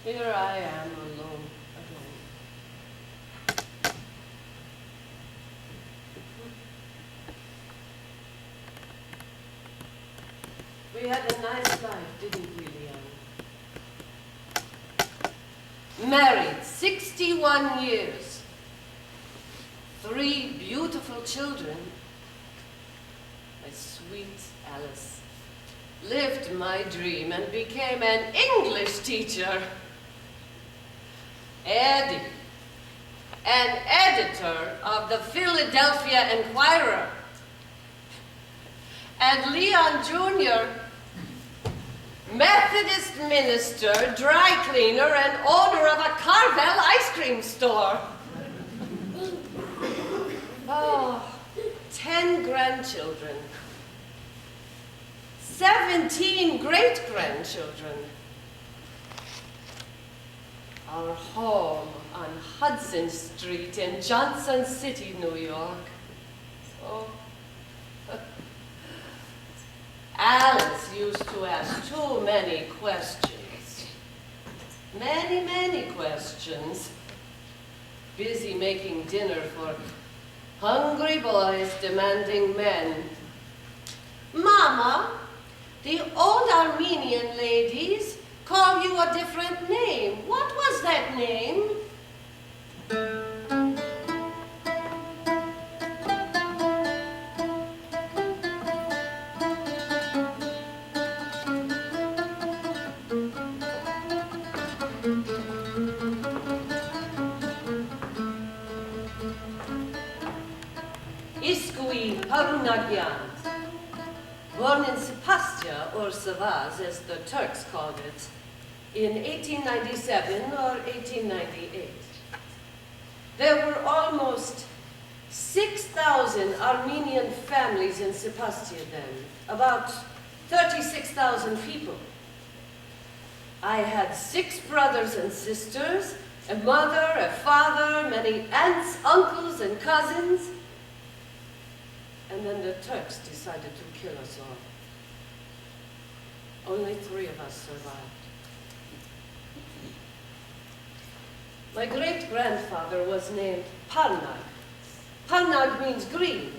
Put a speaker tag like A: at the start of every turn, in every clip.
A: Here I am alone again. We had a nice life, didn't we, Leon? Married 61 years. 3 beautiful children. My sweet Alice lived my dream and became an English teacher. Eddie, an editor of the Philadelphia Inquirer. And Leon Jr., Methodist minister, dry cleaner, and owner of a Carvel ice cream store. Oh, 10 grandchildren. 17 great-grandchildren. Our home on Hudson Street in Johnson City, New York. Oh. Alice used to ask too many questions. Many, many questions. Busy making dinner for hungry boys demanding men. Mama, the old Armenian ladies call you a different name. What was that name? Isgouhi, Parounagian. Born in Sepastia, or Sileces, as the Turks called it, in 1897 or 1898. There were almost 6,000 Armenian families in Sepastia then, about 36,000 people. I had 6 brothers and sisters, a mother, a father, many aunts, uncles, and cousins. And then the Turks decided to kill us all. Only 3 of us survived. My great-grandfather was named Parounag. Parounag means green,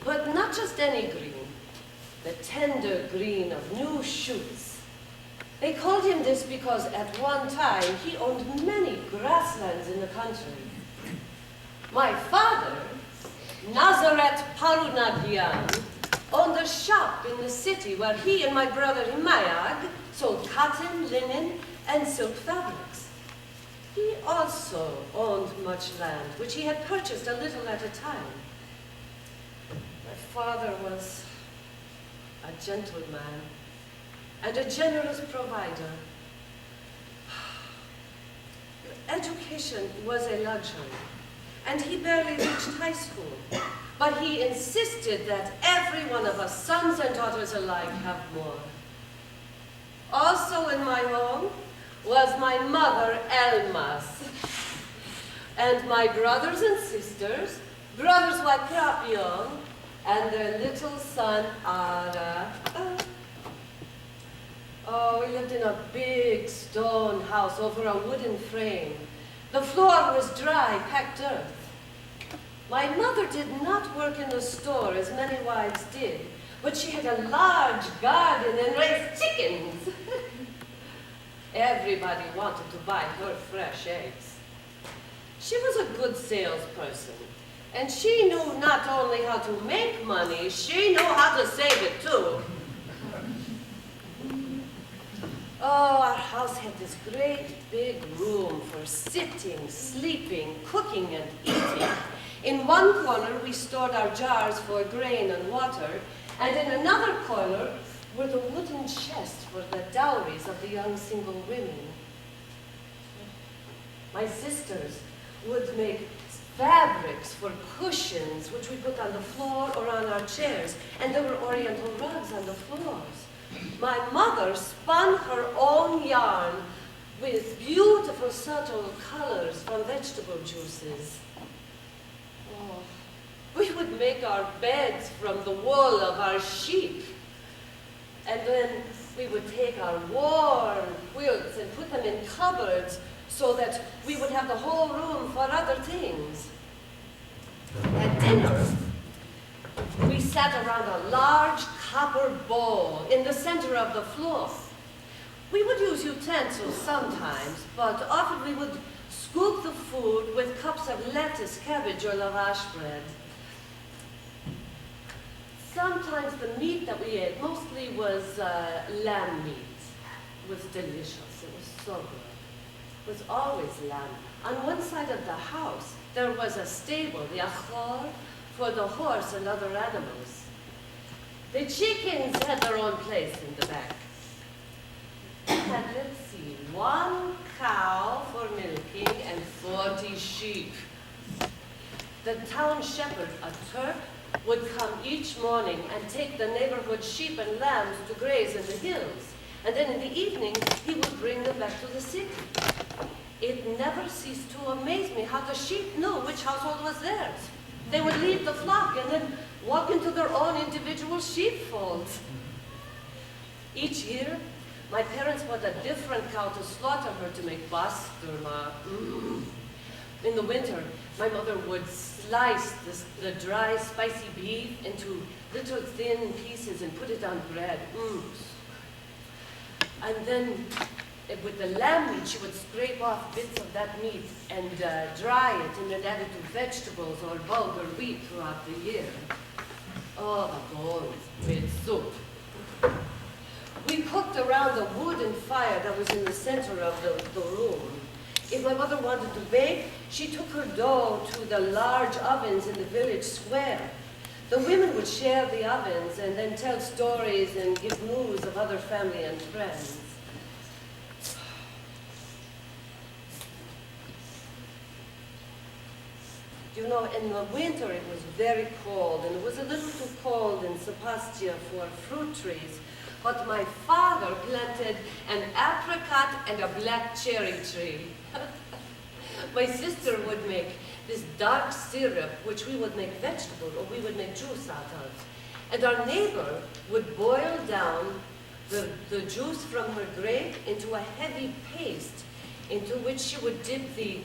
A: But not just any green, the tender green of new shoots. They called him this because at one time he owned many grasslands in the country. My father, Nazareth Parounagian, owned a shop in the city where he and my brother Himayag sold cotton, linen, and silk fabrics. He also owned much land, which he had purchased a little at a time. My father was a gentleman and a generous provider. Education was a luxury, and he barely reached high school. But he insisted that every one of us, sons and daughters alike, have more. Also in my home was my mother, Elmas, and my brothers and sisters, brothers Wakrapion, and their little son, Ara. Oh, we lived in a big stone house over a wooden frame. The floor was dry, packed earth. My mother did not work in the store as many wives did, but she had a large garden and raised chickens. Everybody wanted to buy her fresh eggs. She was a good salesperson, and she knew not only how to make money, she knew how to save it too. Oh, our house had this great big room for sitting, sleeping, cooking, and eating. In one corner, we stored our jars for grain and water, and in another corner were the wooden chests for the dowries of the young single women. My sisters would make fabrics for cushions, which we put on the floor or on our chairs, and there were oriental rugs on the floors. My mother spun her own yarn with beautiful, subtle colors from vegetable juices. Oh, we would make our beds from the wool of our sheep. And then we would take our worn quilts and put them in cupboards so that we would have the whole room for other things. At dinner, we sat around a large copper bowl in the center of the floor. We would use utensils sometimes, but often we would scoop the food with cups of lettuce, cabbage, or lavash bread. Sometimes the meat that we ate mostly was lamb meat. It was delicious. It was so good. It was always lamb. On one side of the house, there was a stable, the achor, for the horse and other animals. The chickens had their own place in the back. We had, let's see, 1 cow for milking and 40 sheep. The town shepherd, a Turk, would come each morning and take the neighborhood sheep and lambs to graze in the hills. And then in the evening, he would bring them back to the city. It never ceased to amaze me how the sheep knew which household was theirs. They would leave the flock and then walk into their own individual sheepfolds. Each year, my parents bought a different cow to slaughter her to make basturma. In the winter, my mother would slice the dry, spicy beef into little thin pieces and put it on bread. And then with the lamb meat, she would scrape off bits of that meat and dry it and then add it to vegetables or bulgur wheat throughout the year. Oh, the bones made soup. We cooked around the wooden fire that was in the center of the room. If my mother wanted to bake, she took her dough to the large ovens in the village square. The women would share the ovens and then tell stories and give news of other family and friends. You know, in the winter it was very cold, and it was a little too cold in Sepastia for fruit trees. But my father planted an apricot and a black cherry tree. My sister would make this dark syrup, which we would make vegetable, or we would make juice out of. And our neighbor would boil down the juice from her grape into a heavy paste, into which she would dip the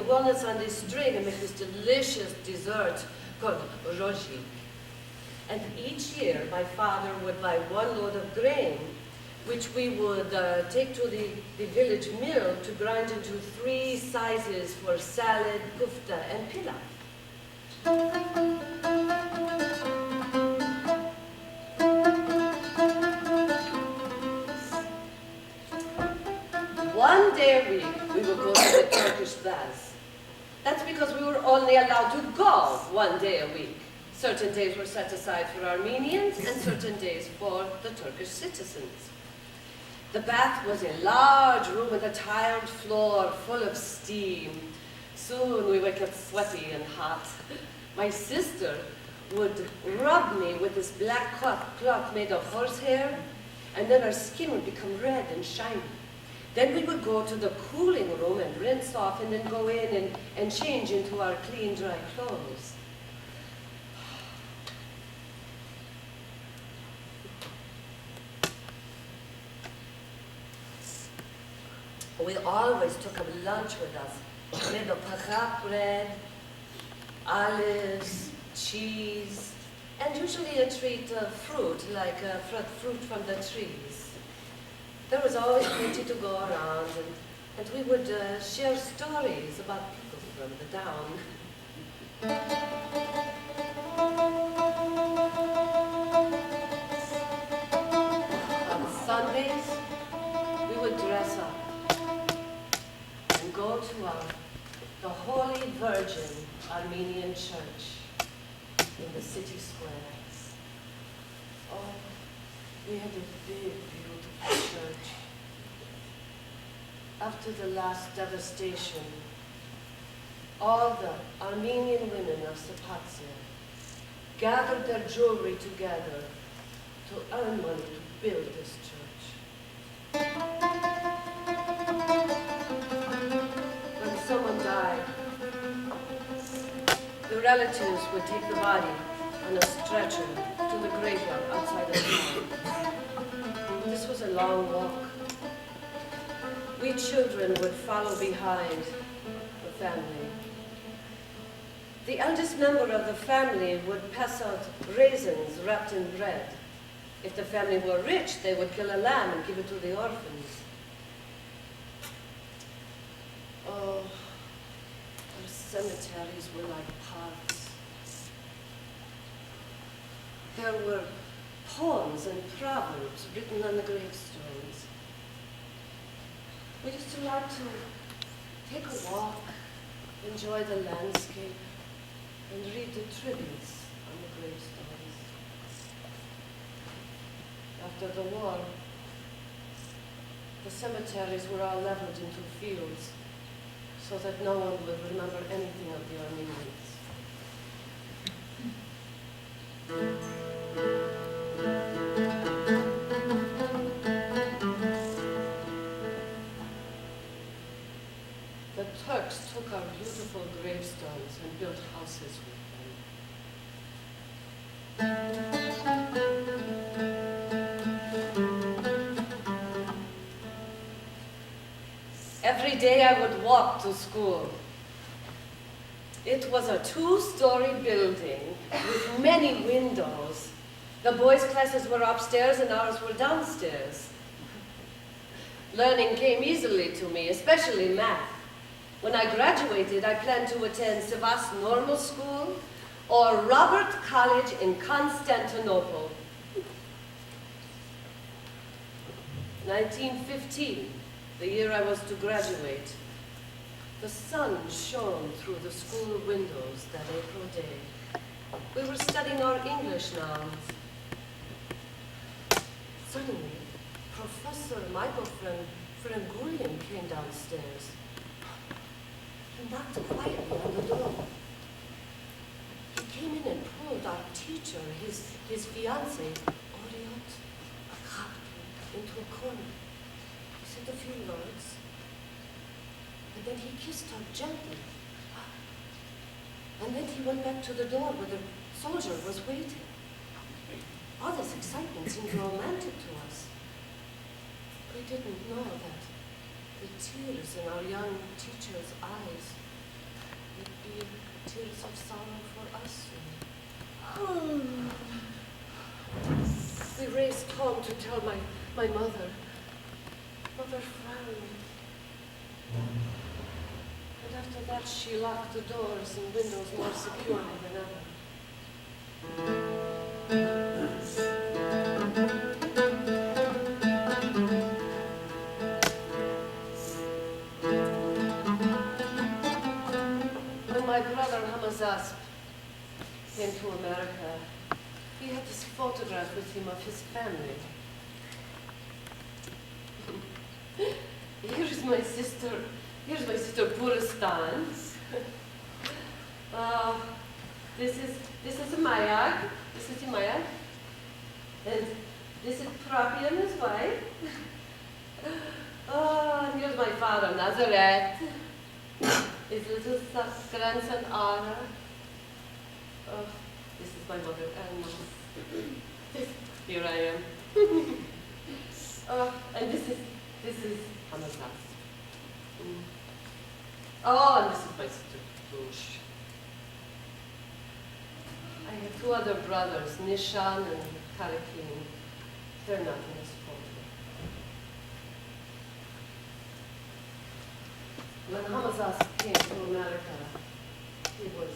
A: walnuts on this string and make this delicious dessert called roji. And each year, my father would buy 1 load of grain, which we would take to the village mill to grind into 3 sizes for salad, kufta, and pilaf. One day a week, we would go to the Turkish baths. That's because we were only allowed to go 1 day a week. Certain days were set aside for Armenians and certain days for the Turkish citizens. The bath was a large room with a tiled floor full of steam. Soon we would get sweaty and hot. My sister would rub me with this black cloth made of horsehair, and then our skin would become red and shiny. Then we would go to the cooling room and rinse off, and then go in and change into our clean, dry clothes. We always took a lunch with us, made of pachak bread, olives, cheese, and usually a treat of fruit, like fruit from the trees. There was always plenty to go around, and we would share stories about people from the town. On Sundays, we would dress up and go to the Holy Virgin Armenian Church in the city square. Oh, we had a big, beautiful church. After the last devastation, all the Armenian women of SEPASTIA gathered their jewelry together to earn money to build this church. When someone died, the relatives would take the body on a stretcher to the graveyard outside the town. This was a long walk. We children would follow behind the family. The eldest member of the family would pass out raisins wrapped in bread. If the family were rich, they would kill a lamb and give it to the orphans. Oh, our cemeteries were like parks. There were poems and proverbs written on the gravestones. We used to like to take a walk, enjoy the landscape, and read the tributes on the gravestones. After the war, the cemeteries were all leveled into fields so that no one would remember anything of the Armenians. The Turks took our beautiful gravestones and built houses with them. Every day I would walk to school. It was a 2-story building with many windows. The boys' classes were upstairs and ours were downstairs. Learning came easily to me, especially math. When I graduated, I planned to attend Sivas Normal School or Robert College in Constantinople. 1915, the year I was to graduate, the sun shone through the school windows that April day. We were studying our English nouns. Suddenly, Professor Michael Parounagian came downstairs. He knocked quietly on the door. He came in and pulled our teacher, his fiancée, Kavork Hagopian, into a corner. He said a few words, and then he kissed her gently. And then he went back to the door where the soldier was waiting. All this excitement seemed romantic to us. We didn't know that the tears in our young teacher's eyes would be tears of sorrow for us. We raced home to tell my mother. Mother frowned. And after that, she locked the doors and windows more securely than ever. When my brother Hamazasp came to America, he had this photograph with him of his family. Here's my sister Puristan. This is Mayag. And this is Prapi and his wife. And here's my father, Nazareth. His little grandson, Ara. This is my mother, Anna. Here I am. And this is Hamazas. And this is my sister, Bush. I have two other brothers, Nishan and Karakin. They're not in this photo. When Hamazas came to America, he was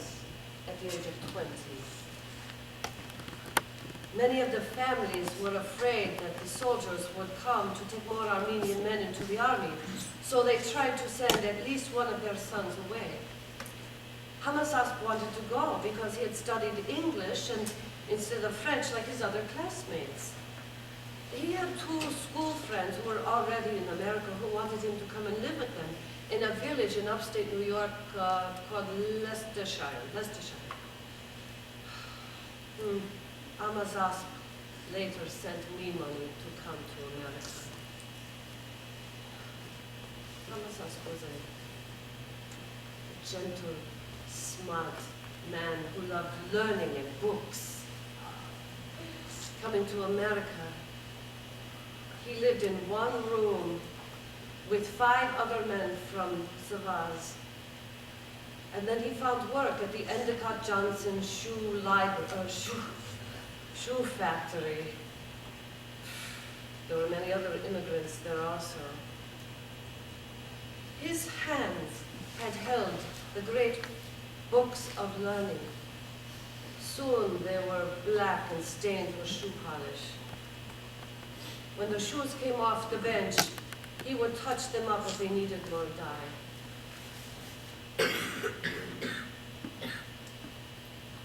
A: at the age of 20. Many of the families were afraid that the soldiers would come to take more Armenian men into the army, so they tried to send at least one of their sons away. Hamazas wanted to go because he had studied English and instead of French like his other classmates. He had two school friends who were already in America who wanted him to come and live with them in a village in upstate New York called Leicestershire. Hamazas later sent me money to come to America. Hamazas was a gentle, smart man who loved learning and books. Coming to America, he lived in one room with 5 other men from Savaz. And then he found work at the Endicott Johnson shoe factory. There were many other immigrants there also. His hands had held the great books of learning. Soon they were black and stained with shoe polish. When the shoes came off the bench, he would touch them up if they needed more dye.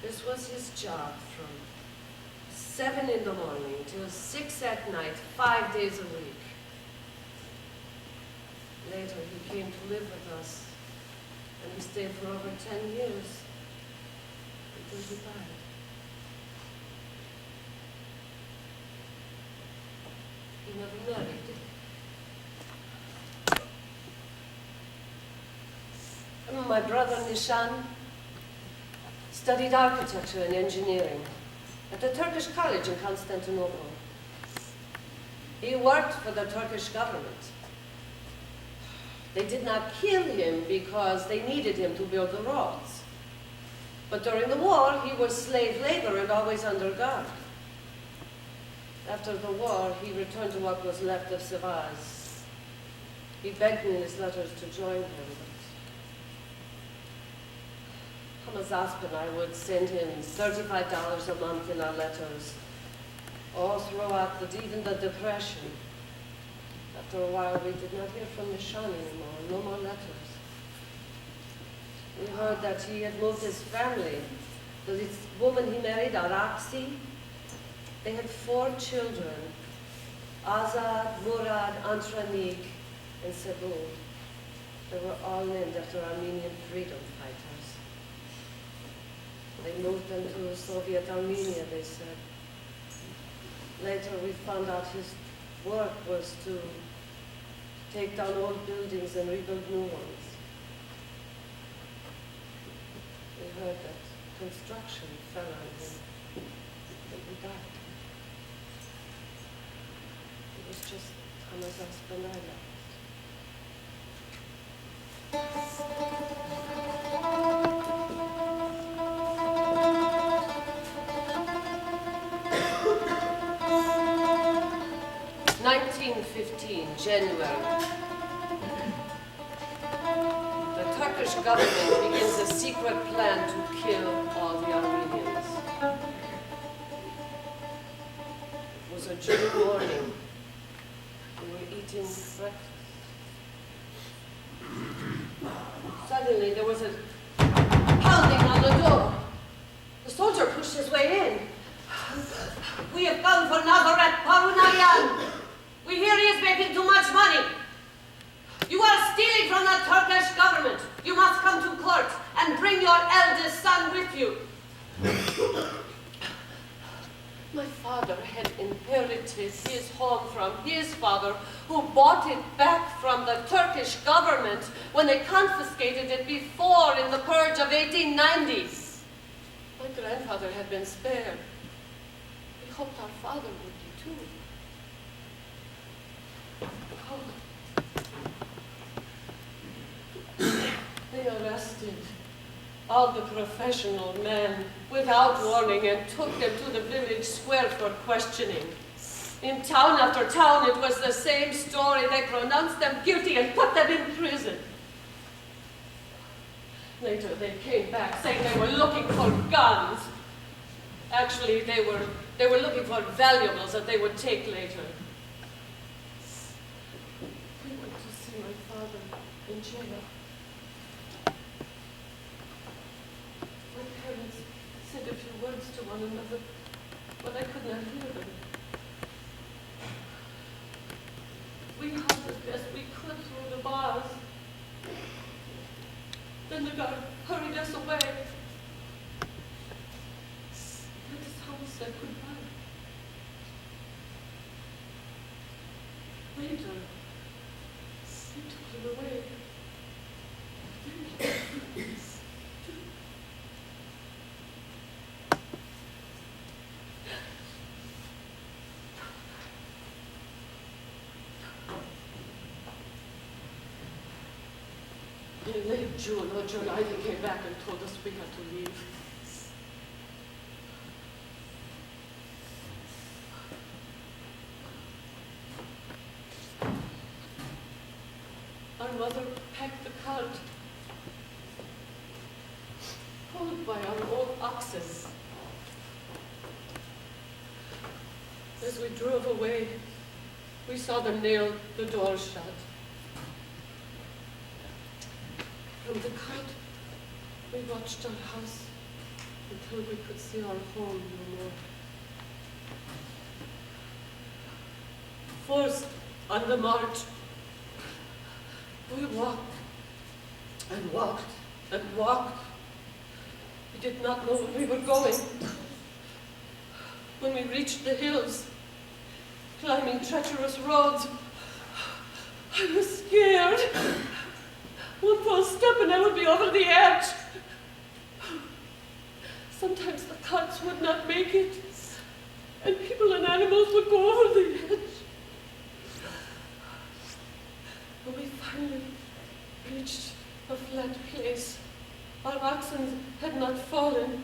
A: This was his job from 7 in the morning till 6 at night, 5 days a week. Later he came to live with us, and he stayed for over 10 years until he died. He never married. My brother Nishan studied architecture and engineering at the Turkish college in Constantinople. He worked for the Turkish government. They did not kill him because they needed him to build the roads. But during the war, he was slave labor and always under guard. After the war, he returned to what was left of Savaz. He begged me in his letters to join him. Hamazasp and I would send him $35 a month in our letters, all throughout even the Depression. After a while, we did not hear from Nishan anymore, no more letters. We heard that he had moved his family. This woman he married, Araksi, they had 4 children, Azad, Murad, Antranik, and Sebu. They were all named after Armenian freedom fighters. They moved them to Soviet Armenia, they said. Later we found out his work was to take down old buildings and rebuild new ones. We heard that construction fell on him, and he died. It was just Hamazasp and I left. 18 January, the Turkish government begins a secret plan to kill all the Armenians. It was a June morning. We were eating breakfast. Suddenly there was a pounding on the door. The soldier pushed his way in. We have come for Nazaret Parounagian. We hear he is making too much money. You are stealing from the Turkish government. You must come to court and bring your eldest son with you. My father had inherited his home from his father, who bought it back from the Turkish government when they confiscated it before in the purge of 1890. My grandfather had been spared. We hoped our father would be too. Oh. They arrested all the professional men without warning and took them to the village square for questioning. In town after town, it was the same story. They pronounced them guilty and put them in prison. Later, they came back saying they were looking for guns. Actually, they were looking for valuables that they would take later. We went to see my father in jail. My parents said a few words to one another, but I could not hear them. We hugged as best we could through the bars. Then the guard hurried us away. That is how we said goodbye. Later, we took him away. In late June or July, they came back and told us we had to leave. Our mother packed the cart, pulled by our old oxes. As we drove away, we saw them nail the door shut. From the cart, we watched our house until we could see our home no more. Forced on the march, we walked and walked and walked. We did not know where we were going. When we reached the hills, climbing treacherous roads, I was scared. One false step and I would be over the edge. Sometimes the carts would not make it, and people and animals would go over the edge. When we finally reached a flat place, our oxen had not fallen,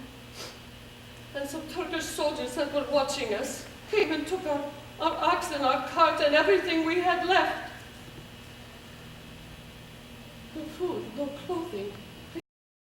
A: and some Turkish soldiers that were watching us came and took our oxen, our cart, and everything we had left. No food, no clothing.